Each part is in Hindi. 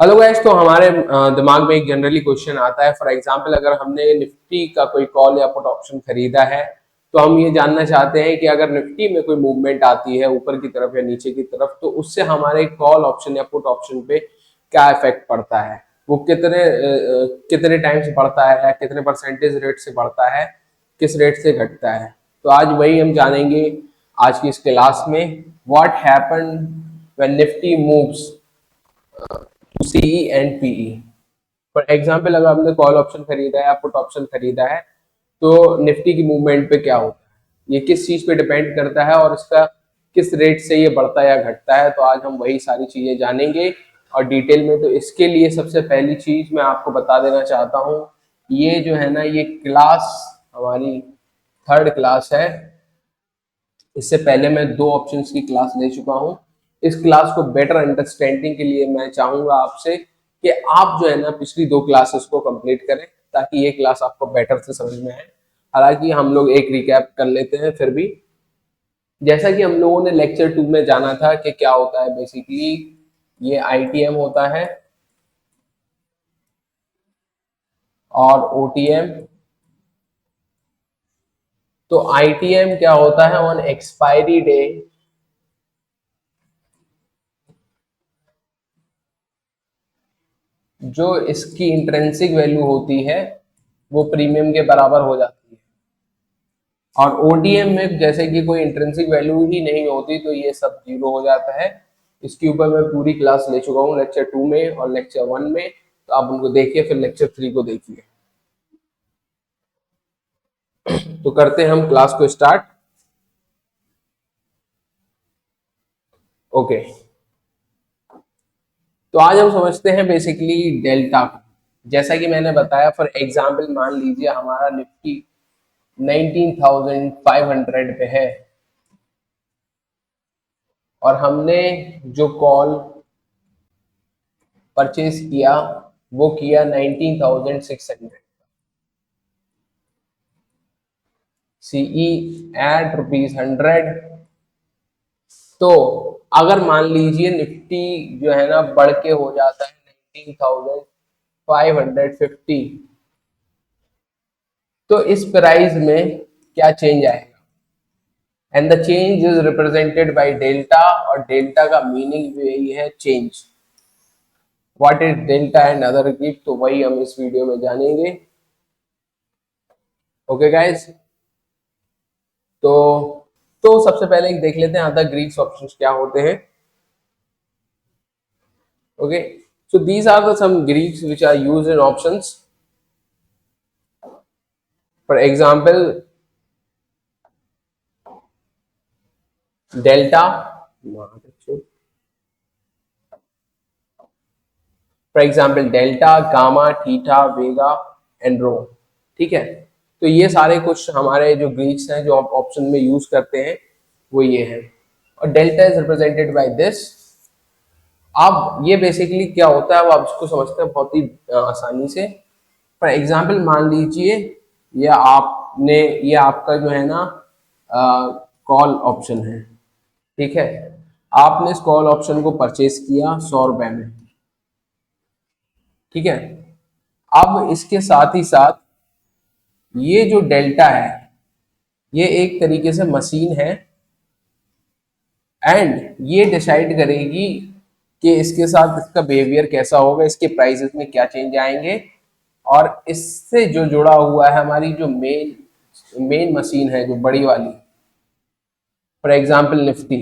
हेलो गाइस, तो हमारे दिमाग में एक जनरली क्वेश्चन आता है। फॉर एग्जांपल, अगर हमने निफ्टी का कोई कॉल या पुट ऑप्शन खरीदा है तो हम ये जानना चाहते हैं कि अगर निफ्टी में कोई मूवमेंट आती है ऊपर की तरफ या नीचे की तरफ, तो उससे हमारे कॉल ऑप्शन या पुट ऑप्शन पे क्या इफेक्ट पड़ता है, वो कितने टाइम से बढ़ता है, कितने परसेंटेज रेट से बढ़ता है, किस रेट से घटता है। तो आज वही हम जानेंगे आज की इस क्लास में। What happen when Nifty moves to CE and PE. For example, अगर आपने कॉल ऑप्शन खरीदा है या पुट ऑप्शन खरीदा है तो निफ्टी की मूवमेंट पे क्या होता है, ये किस चीज पे डिपेंड करता है और इसका किस रेट से ये बढ़ता या घटता है। तो आज हम वही सारी चीजें जानेंगे और डिटेल में। तो इसके लिए सबसे पहली चीज मैं आपको बता देना चाहता हूँ, ये जो है ना, ये क्लास हमारी थर्ड क्लास है। इससे पहले मैं दो ऑप्शंस की क्लास ले चुका हूँ। इस क्लास को बेटर अंडरस्टैंडिंग के लिए मैं चाहूंगा आपसे कि आप जो है ना पिछली दो क्लासेस को कंप्लीट करें ताकि ये क्लास आपको बेटर से समझ में आए। हालांकि हम लोग एक रिकैप कर लेते हैं फिर भी। जैसा कि हम लोगों ने लेक्चर 2 में जाना था कि क्या होता है बेसिकली, ये आईटीएम होता है और ओटीएम। तो आईटीएम क्या होता है, ऑन एक्सपायरी डे जो इसकी इंट्रिंसिक वैल्यू होती है वो प्रीमियम के बराबर हो जाती है। और ओटीएम में जैसे कि कोई इंट्रिंसिक वैल्यू ही नहीं होती तो ये सब जीरो हो जाता है। इसके ऊपर मैं पूरी क्लास ले चुका हूँ लेक्चर 2 में और लेक्चर 1 में, तो आप उनको देखिए, फिर लेक्चर 3 को देखिए। तो करते हैं हम क्लास को स्टार्ट। ओके, तो आज हम समझते हैं बेसिकली डेल्टा को। जैसा कि मैंने बताया, फॉर एग्जाम्पल मान लीजिए हमारा निफ्टी 19,500 पे है और हमने जो कॉल परचेज किया वो किया 19,600 सीई एट ₹100। तो अगर मान लीजिए निफ्टी जो है ना बढ़ के हो जाता है 19,550, तो इस प्राइस में क्या चेंज आएगा, and the change is represented by delta. और डेल्टा का मीनिंग भी यही है, change. What is delta and other gift, तो वही हम इस वीडियो में जानेंगे। ओके गाइस, तो सबसे पहले एक देख लेते हैं अदर ग्रीक्स ऑप्शंस क्या होते हैं। Okay, so these are the some Greeks which are used in options. For example, delta, for example delta, gamma, theta, vega and rho। ठीक है, तो ये सारे कुछ हमारे जो ग्रीक्स हैं जो ऑप्शन में यूज करते हैं वो ये है। और delta is represented by this. अब ये बेसिकली क्या होता है वो आप इसको समझते हैं बहुत ही आसानी से। फॉर एग्जाम्पल मान लीजिए ये आपका जो है ना कॉल ऑप्शन है। ठीक है, आपने इस कॉल ऑप्शन को परचेज किया 100 रुपए में। ठीक है, अब इसके साथ ही साथ ये जो डेल्टा है ये एक तरीके से मशीन है एंड ये डिसाइड करेगी कि इसके साथ इसका बिहेवियर कैसा होगा, इसके प्राइसेस में क्या चेंज आएंगे। और इससे जो जुड़ा हुआ है हमारी जो मेन मशीन है जो बड़ी वाली, फॉर एग्जांपल निफ्टी।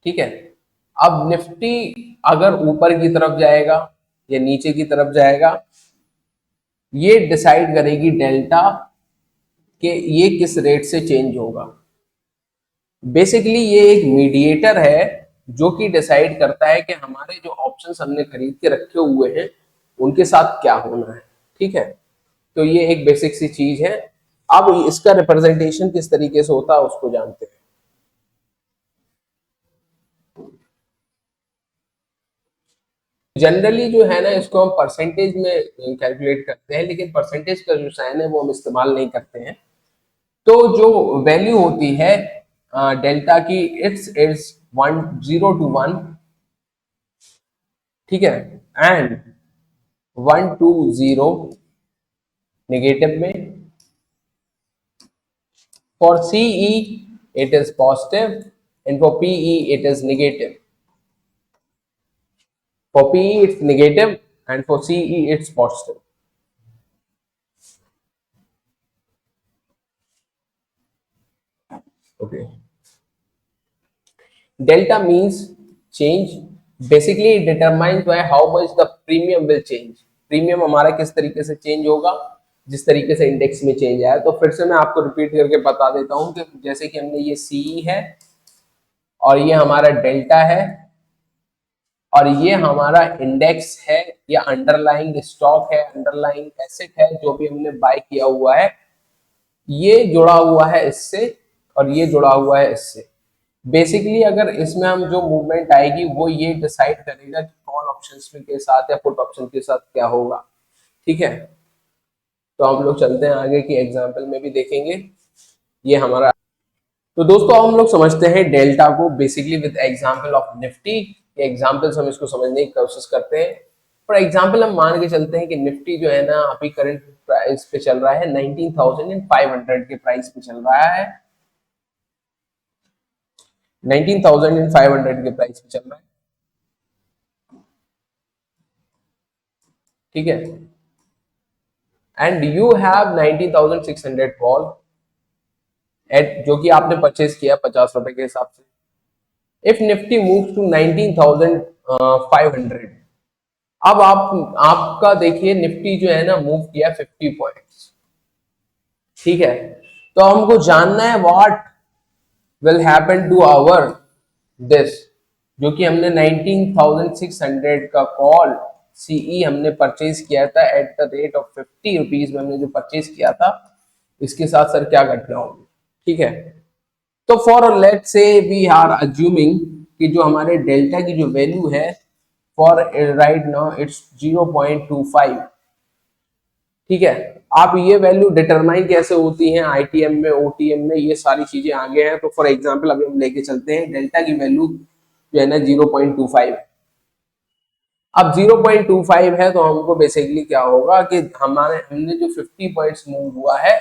ठीक है, अब निफ्टी अगर ऊपर की तरफ जाएगा या नीचे की तरफ जाएगा, ये डिसाइड करेगी डेल्टा कि ये किस रेट से चेंज होगा। बेसिकली ये एक मीडिएटर है जो कि डिसाइड करता है कि हमारे जो ऑप्शंस हमने खरीद के रखे हुए हैं उनके साथ क्या होना है। ठीक है, तो ये एक बेसिक सी चीज है। अब इसका रिप्रेजेंटेशन किस तरीके से होता है उसको जानते हैं। जनरली जो है ना इसको हम परसेंटेज में कैलकुलेट करते हैं, लेकिन परसेंटेज का जो साइन है वो हम इस्तेमाल नहीं करते हैं। तो जो वैल्यू होती है डेल्टा की, इट्स 1 0 to 1 ठीक है, एंड 120 नेगेटिव में, for CE it is positive and for PE it is negative. For PE it's negative and for CE it's positive. Okay. Delta means change. Basically it determines by how much the premium will change. Premium हमारा किस तरीके से चेंज होगा, जिस तरीके से इंडेक्स में चेंज आया। तो फिर से मैं आपको रिपीट करके बता देता हूं कि जैसे कि हमने ये CE है और ये हमारा डेल्टा है और ये हमारा इंडेक्स है या अंडरलाइंग स्टॉक है, अंडरलाइंग एसेट है, जो भी हमने बाय किया हुआ है, ये जुड़ा हुआ है इससे और ये जुड़ा हुआ है इससे। बेसिकली अगर इसमें हम जो मूवमेंट आएगी वो ये डिसाइड करेगा कि कॉल ऑप्शंस में के साथ या पुट ऑप्शन के साथ क्या होगा। ठीक है, तो हम लोग चलते हैं आगे की एग्जांपल में भी देखेंगे ये हमारा। तो दोस्तों हम लोग समझते हैं डेल्टा को basically with example of Nifty. ये एग्जांपल्स हम इसको समझने की कोशिश करते हैं। फॉर एग्जांपल हम मान के चलते हैं कि निफ्टी जो है ना अभी करंट प्राइस पे चल रहा है 19,500 के प्राइस पे चल रहा है, 19,500 के प्राइस पे चल रहा है। ठीक है, and you have 19,600 call at, जो कि आपने परचेज किया 50 रुपए के हिसाब से। इफ निफ्टी मूव्स टू 19,500, अब आपका देखिए निफ्टी जो है ना मूव किया 50 पॉइंट्स। ठीक है, तो हमको जानना है what will happen to our this, जो कि हमने 19,600 का कॉल CE हमने परचेज किया था at the rate of 50 rupees में, हमने जो परचेज किया था इसके साथ सर क्या घटना होगी। ठीक है, तो फॉर लेट से वी आर अज्यूमिंग कि जो हमारे डेल्टा की जो वैल्यू है फॉर राइट नाउ इट्स 0.25। ठीक है, आप ये वैल्यू डिटरमाइन कैसे होती है ITM में, OTM में, ये सारी चीजें आगे हैं। तो फॉर एग्जांपल अभी हम लेके चलते हैं डेल्टा की वैल्यू जो है ना 0.25 है। अब 0.25 है तो हमको बेसिकली क्या होगा कि हमने जो 50 पॉइंट्स मूव हुआ है,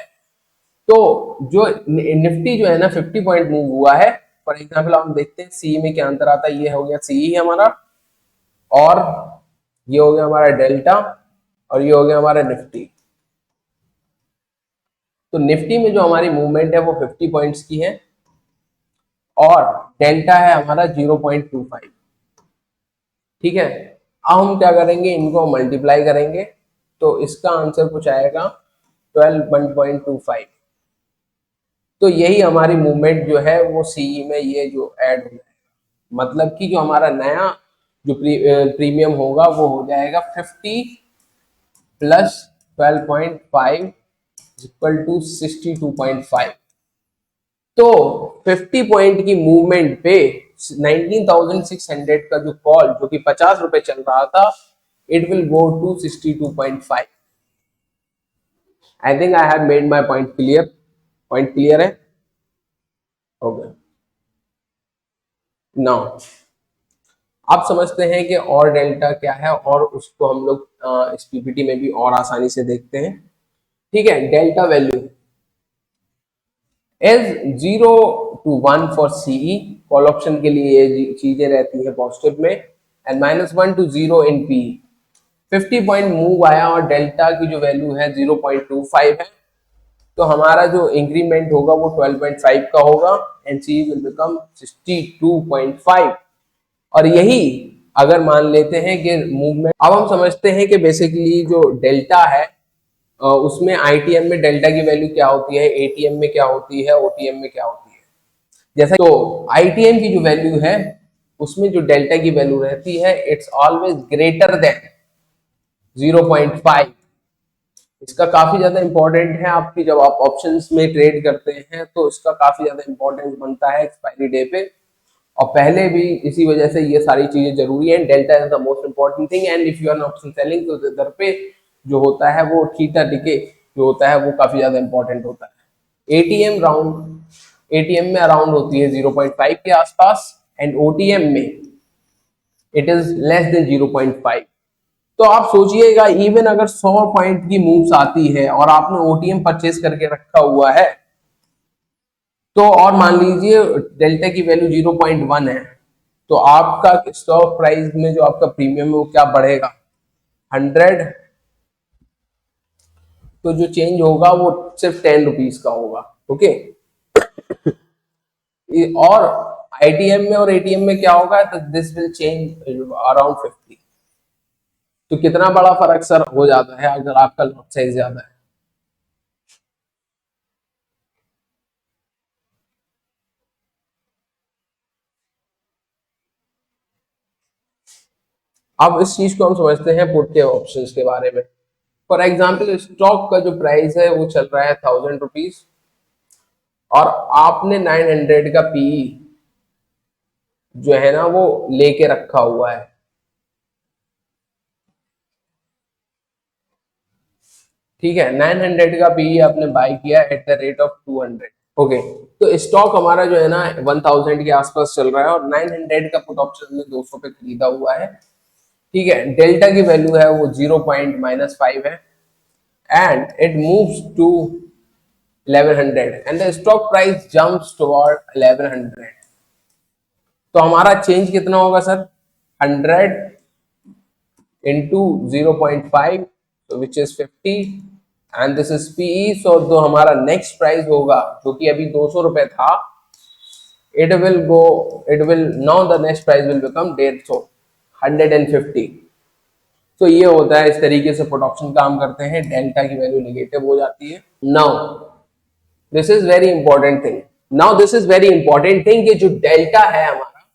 तो जो निफ्टी जो है ना 50 पॉइंट मूव हुआ है। फॉर एग्जांपल हम देखते हैं CE में क्या अंतर आता है। ये हो गया CE हमारा और ये हो गया हमारा डेल्टा और ये हो गया हमारा निफ्टी। तो निफ्टी में जो हमारी मूवमेंट है वो 50 पॉइंट्स की है और डेल्टा है हमारा 0.25। ठीक है, अब हम क्या करेंगे, इनको मल्टीप्लाई करेंगे तो इसका आंसर कुछ आएगा 12.25। तो यही हमारी मूवमेंट जो है वो CE में ये जो ऐड हो जाएगा, मतलब कि जो हमारा नया जो प्रीमियम होगा वो हो जाएगा 50 प्लस 12.5 इक्वल टू 62.5। तो 50 पॉइंट की मूवमेंट पे 19,600 का जो कॉल जो कि 50 रुपए चल रहा था, it will go to 62.5। I think I have made my point clear. Point clear है? ओके, नाउ आप समझते हैं कि और डेल्टा क्या है और उसको हम लोग इस PPT में भी और आसानी से देखते हैं। ठीक है, delta value is 0 to 1 for CE, call option के लिए ये चीजें रहती है पॉजिटिव में, and -1 to 0 in PE। 50 point move आया और डेल्टा की जो वैल्यू है 0.25 है, तो हमारा जो इंक्रीमेंट होगा वो 12.5 का होगा एंड CE विल बिकम 62.5। और यही अगर मान लेते हैं कि मूवमेंट, अब हम समझते हैं कि बेसिकली जो डेल्टा है उसमें ITM में डेल्टा की वैल्यू क्या होती है, ATM में क्या होती है, OTM में क्या होती है। जैसा तो ITM की जो वैल्यू है उसमें जो डेल्टा की वैल्यू रहती है इट्स ऑलवेज ग्रेटर देन 0.5। इसका काफी ज्यादा इंपॉर्टेंट है आपकी, जब आप ऑप्शंस में ट्रेड करते हैं तो इसका काफी ज्यादा इंपॉर्टेंस बनता है एक्सपायरी डे पे, और पहले भी इसी वजह से ये सारी चीजें जरूरी है। Delta is the most important thing and if you are option selling तो इधर पे जो होता है वो थीटा डिके जो होता है वो काफी ज्यादा इंपॉर्टेंट होता है। एटीएम में अराउंड होती है 0.5 के आसपास एंड OTM में इट इज लेस देन 0.5। तो आप सोचिएगा इवन अगर 100 पॉइंट की मूव्स आती है और आपने ओटीएम परचेज करके रखा हुआ है, तो और मान लीजिए डेल्टा की वैल्यू 0.1 है, तो आपका स्टॉक प्राइस में जो आपका प्रीमियम है वो क्या बढ़ेगा, 100। तो जो चेंज होगा वो सिर्फ 10 रुपीज का होगा। ओके, और आईटीएम में और एटीएम में क्या होगा, तो दिस विल चेंज अराउंड 50। तो कितना बड़ा फर्क सर हो जाता है अगर आपका लॉट साइज ज्यादा है। अब इस चीज को हम समझते हैं पुट के ऑप्शंस के बारे में। फॉर एग्जाम्पल स्टॉक का जो प्राइस है वो चल रहा है 1000 रुपीज, और आपने 900 का पीई जो है ना वो लेके रखा हुआ है। ठीक है, 900 का पीई आपने बाय किया at the rate of 200। Okay, तो स्टॉक हमारा जो है ना 1000 के आसपास चल रहा है और 900 का पुट ऑप्शन में 200 पे खरीदा हुआ है। ठीक है, डेल्टा की वैल्यू है वो 0.-5 है, and it moves to 1100 and the stock price jumps toward 1100। तो हमारा चेंज कितना होगा sir, 100 into 0.5, which is 50, and this is PE. So जो हमारा नेक्स्ट प्राइस होगा जो कि अभी 200 रुपए था, it will now the next price will become 150, 150। तो ये होता है, इस तरीके से पुट ऑप्शन काम करते हैं, डेल्टा की वैल्यू नेगेटिव हो जाती है। Now this is very important thing, now this is very important thing कि जो डेल्टा है हमारा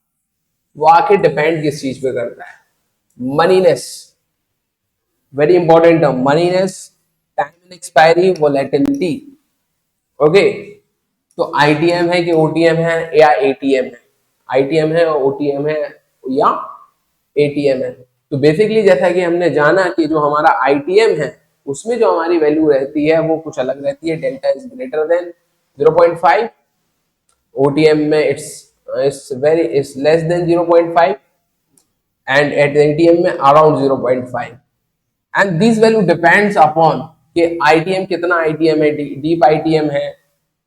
वो आके डिपेंड किस चीज पे करता है, moneyness, very important term, moneyness, time and expiry, volatility. Okay, तो आईटीएम है कि ओटीएम है या एटीएम है, आईटीएम है ओटीएम है या एटीएम है। तो बेसिकली जैसा कि हमने जाना कि जो हमारा आईटीएम है उसमें जो हमारी वैल्यू रहती है वो कुछ अलग रहती है, delta is greater than 0.5, OTM में it's less than 0.5, and at ATM में around 0.5। And this value depends upon कि आईटीएम कितना आईटीएम है, डीप आईटीएम है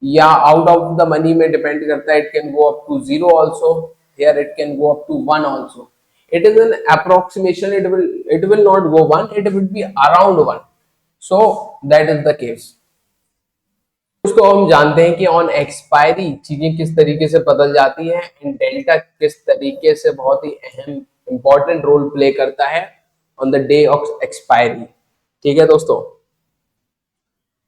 या आउट ऑफ द मनी में डिपेंड करता है। It can go up to 0 also, here it can go up to 1 also. It is an approximation, it will not go 1, it will be around 1, so that is the case। उसको हम जानते हैं कि ऑन एक्सपायरी चीजें किस तरीके से बदल जाती हैं, एंड डेल्टा किस तरीके से बहुत ही अहम इंपॉर्टेंट रोल प्ले करता है on the day of expiry. ठीक है दोस्तों,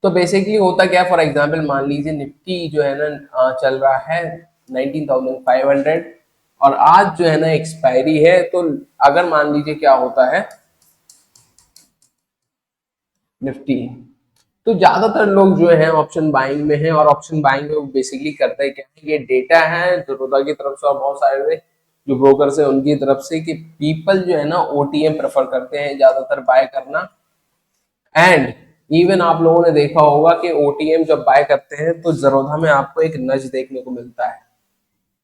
तो बेसिकली होता क्या, फॉर एग्जांपल मान लीजिए निफ्टी जो है ना चल रहा है 19,500, और आज जो है ना एक्सपायरी है। तो अगर मान लीजिए क्या होता है निफ्टी, तो ज्यादातर लोग जो है ऑप्शन बाइंग में है, और ऑप्शन बाइंग में वो बेसिकली करता है क्या है, ये डेटा है जोरोदा की तरफ से और बहुत सारे जो ब्रोकर्स है उनकी तरफ से, कि पीपल जो है ना ओटीएम प्रेफर करते हैं ज्यादातर बाय करना। एंड इवन आप लोगों ने देखा होगा कि ओटीएम जब बाय करते हैं तो जरोधा में आपको एक नज देखने को मिलता है,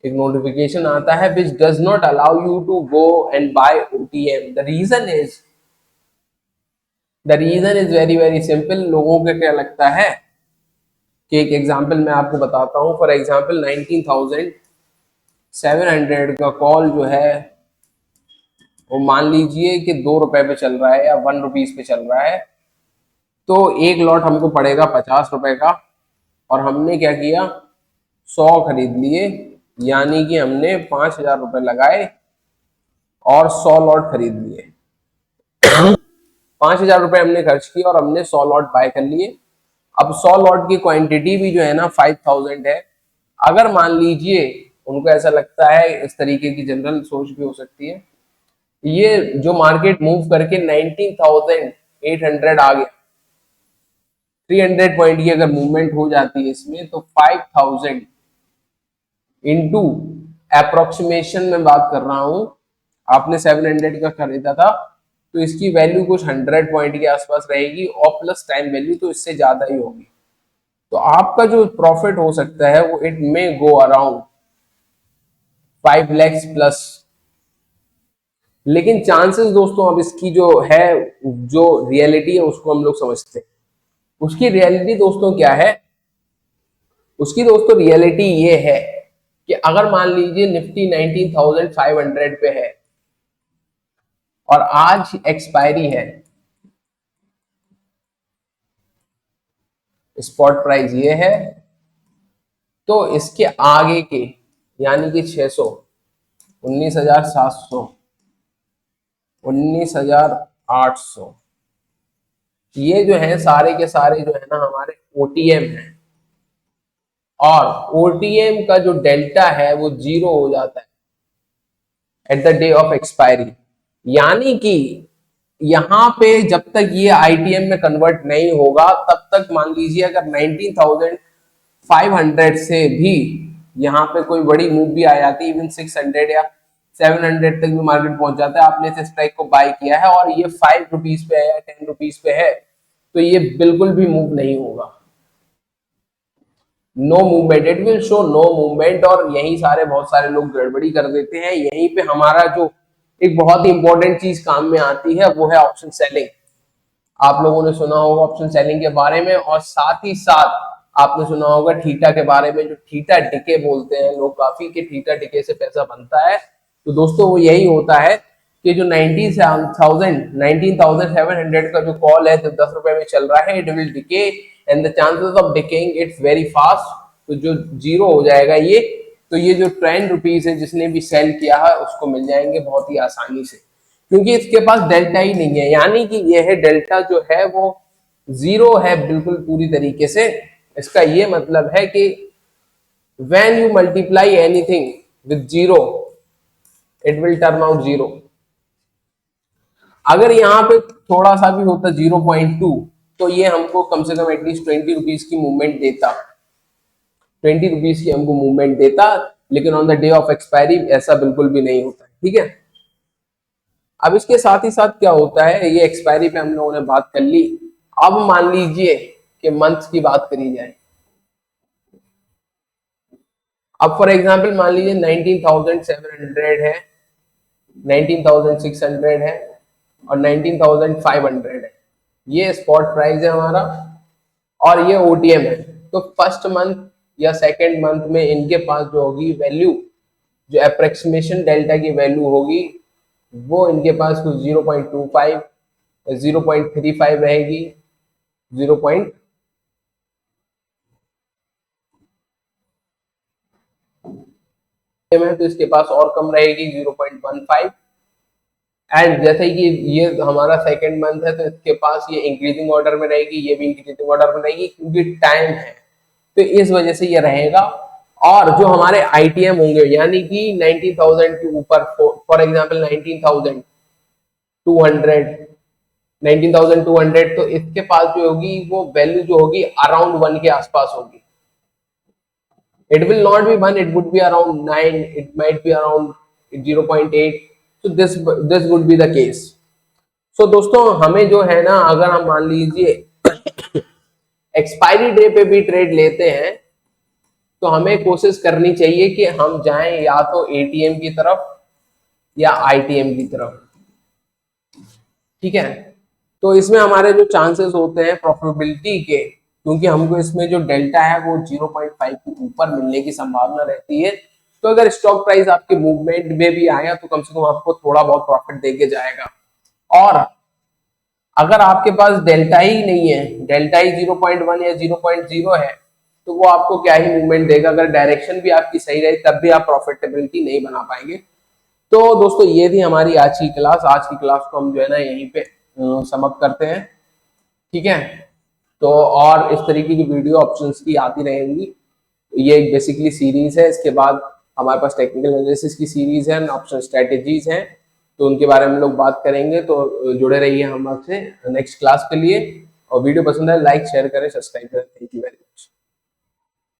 एक नोटिफिकेशन आता है which does not allow you to go and buy OTM. The reason is very very simple. लोगों को क्या लगता है कि एक एग्जांपल मैं आपको बताता हूं, फॉर एग्जांपल 19,700 का कॉल जो है वो मान लीजिए कि 2 रुपए पे चल रहा है या 1 रुपीज पे चल रहा है, तो एक लॉट हमको पड़ेगा 50 रुपए का, और हमने क्या किया 100 खरीद लिए, यानी कि हमने 5,000 रुपए लगाए और 100 लॉट खरीद लिए। 5,000 रुपए हमने खर्च किए और हमने 100 लॉट बाय कर लिए। अब 100 लॉट की क्वांटिटी भी जो है ना 5,000 है। अगर मान लीजिए उनको ऐसा लगता है, इस तरीके की जनरल सोच भी हो सकती है, ये जो मार्केट मूव करके 19,800 आ गया, 300 पॉइंट की अगर मूवमेंट हो जाती है इसमें, तो 5,000 इंटू अप्रोक्सीमेशन में बात कर रहा हूं, आपने 700 का खरीदा था तो इसकी वैल्यू कुछ 100 पॉइंट के आसपास रहेगी, और प्लस टाइम वैल्यू तो इससे ज्यादा ही होगी। तो आपका जो प्रॉफिट हो सकता है वो it may go around 5 lakhs plus. लेकिन चांसेस दोस्तों, अब इसकी जो है, जो रियलिटी है उसको हम लोग समझते हैं। उसकी रियलिटी दोस्तों क्या है? उसकी दोस्तों रियलिटी ये है कि अगर मान लीजिए निफ्टी 19,500 पे है और आज एक्सपायरी है, स्पॉट प्राइस ये है, तो इसके आगे के यानी कि 600, 19,700, 19,800, ये जो है सारे के सारे जो है ना हमारे ओटीएम है, और ओटीएम का जो डेल्टा है वो 0 हो जाता है at the day of expiry. यानी कि यहां पे जब तक ये आईटीएम में कन्वर्ट नहीं होगा तब तक मान लीजिए अगर 19,500 से भी यहाँ पे कोई बड़ी मूव भी आ जाती है, इवन 600 या 700 तक भी मार्केट पहुंच जाता है, आपने इस स्ट्राइक को बाय किया है और ये 5 रुपीज पे है या 10 रुपीज पे है, तो ये बिल्कुल भी मूव नहीं होगा, no movement, it will show no movement. और यही सारे बहुत सारे लोग गड़बड़ी कर देते हैं। यहीं पे हमारा जो एक बहुत ही इंपॉर्टेंट चीज काम में आती है वो है ऑप्शन सेलिंग। आप लोगों ने सुना होगा ऑप्शन सेलिंग के बारे में, और साथ ही साथ आपने सुना होगा थीटा के बारे में, जो थीटा डिके बोलते हैं लोग काफी, कि थीटा डिके से पैसा बनता है। तो दोस्तों वो यही होता है कि जो 19,700 का जो कॉल है, जो 10 रुपए में चल रहा है, it will decay and the chances of decaying it's very fast. तो जो 0 हो जाएगा ये, तो ये जो 10 रुपीज है जिसने भी सेल किया है उसको मिल जाएंगे बहुत ही आसानी से, क्योंकि इसके पास डेल्टा ही नहीं है। यानी कि यह डेल्टा जो है वो 0 है बिल्कुल पूरी तरीके से। इसका ये मतलब है कि when you multiply anything with 0 it will turn out 0। अगर यहाँ पे थोड़ा सा भी होता 0.2 तो ये हमको कम से कम एटलीस्ट 20 रुपीज की मूवमेंट देता, 20 रुपीज की हमको मूवमेंट देता। लेकिन on the day of expiry ऐसा बिल्कुल भी नहीं होता, ठीक है। अब इसके साथ ही साथ क्या होता है, ये एक्सपायरी पे हम लोगों ने बात कर ली। अब मान लीजिए कि मंथ की बात करी जाए। अब फॉर एग्जांपल मान लीजिए 19,700 है, 19,600 है और 19,500 है, ये स्पॉट प्राइस है हमारा और ये ओटीएम है। तो फर्स्ट मंथ या सेकेंड मंथ में इनके पास जो होगी वैल्यू, जो अप्रोक्सीमेशन डेल्टा की वैल्यू होगी, वो इनके पास कुछ 0.25 0.35 रहेगी, 0. तो इसके पास और कम रहेगी 0.15। एंड जैसे कि ये हमारा सेकेंड मंथ है तो इसके पास ये इंक्रीजिंग ऑर्डर में रहेगी, ये भी इंक्रीजिंग ऑर्डर में रहेगी क्योंकि टाइम है, तो इस वजह से ये रहेगा। और जो हमारे आईटीएम होंगे यानी कि 90,000 के ऊपर, फॉर एग्जांपल 19,200, तो इसके पास जो होगी वो वैल्यू जो होगी अराउंड 1 के आसपास होगी। It will not be 1, it would be around 9, it might be around 0.8, so this would be the case। So दोस्तों हमें जो है ना, अगर हम मान लीजिए एक्सपायरी डे पे भी ट्रेड लेते हैं तो हमें कोशिश करनी चाहिए कि हम जाएं या तो एटीएम की तरफ या आईटीएम की तरफ, ठीक है। तो इसमें हमारे जो चांसेस होते हैं प्रॉफिटेबिलिटी के, क्योंकि हमको इसमें जो डेल्टा है वो 0.5 के ऊपर मिलने की संभावना रहती है, तो अगर स्टॉक प्राइस आपके मूवमेंट में भी आया तो कम से कम आपको थोड़ा बहुत प्रॉफिट देके जाएगा। और अगर आपके पास डेल्टा ही नहीं है, डेल्टा ही 0.1 या 0.0 है, तो वो आपको क्या ही मूवमेंट देगा। अगर डायरेक्शन भी आपकी सही रही तब भी आप प्रॉफिटेबिलिटी नहीं बना पाएंगे। तो दोस्तों ये थी हमारी आज की क्लास। आज की क्लास को हम जो है ना यहीं पे समाप्त करते हैं, ठीक है। तो और इस तरीके की वीडियो ऑप्शंस की आती रहेंगी। ये एक बेसिकली सीरीज है, इसके बाद हमारे पास टेक्निकल एनालिसिस की सीरीज है, ऑप्शन स्ट्रेटेजीज हैं, तो उनके बारे में लोग बात करेंगे। तो जुड़े रहिए हम आपसे नेक्स्ट क्लास के लिए, और वीडियो पसंद है लाइक शेयर करें सब्सक्राइब करें। Thank you.